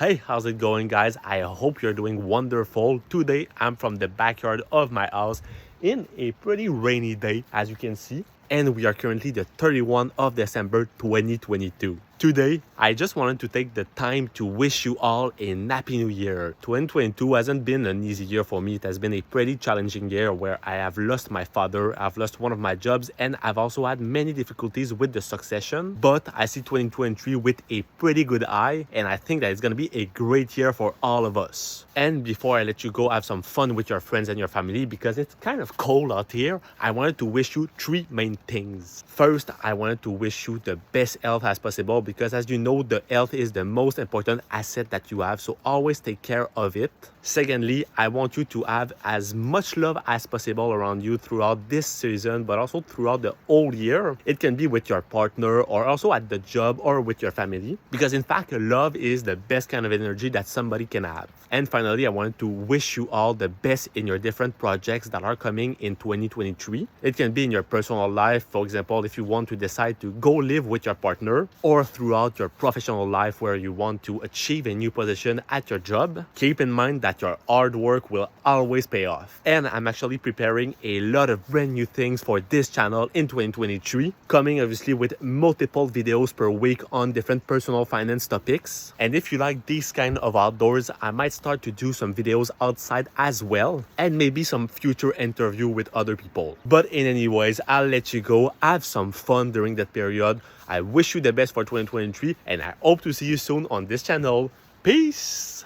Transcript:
Hey, how's it going, guys? I hope you're doing wonderful. Today, I'm from the backyard of my house in a pretty rainy day, as you can see. And we are currently the 31st of December 2022. Today, I just wanted to take the time to wish you all a happy new year. 2022 hasn't been an easy year for me. It has been a pretty challenging year where I have lost my father, I've lost one of my jobs, and I've also had many difficulties with the succession. But I see 2023 with a pretty good eye, and I think that it's gonna be a great year for all of us. And before I let you go have some fun with your friends and your family, because it's kind of cold out here, I wanted to wish you three main things. First, I wanted to wish you the best health as possible, because as you know, the health is the most important asset that you have, so always take care of it. Secondly, I want you to have as much love as possible around you throughout this season, but also throughout the whole year. It can be with your partner or also at the job or with your family, because in fact, love is the best kind of energy that somebody can have. And finally, I wanted to wish you all the best in your different projects that are coming in 2023. It can be in your personal life, for example, if you want to decide to go live with your partner, or throughout your professional life where you want to achieve a new position at your job. Keep in mind that your hard work will always pay off. And I'm actually preparing a lot of brand new things for this channel in 2023, coming obviously with multiple videos per week on different personal finance topics. And if you like these kind of outdoors, I might start to do some videos outside as well, and maybe some future interview with other people. But in any ways, I'll let you go. Have some fun during that period. I wish you the best for 2023, and I hope to see you soon on this channel. Peace!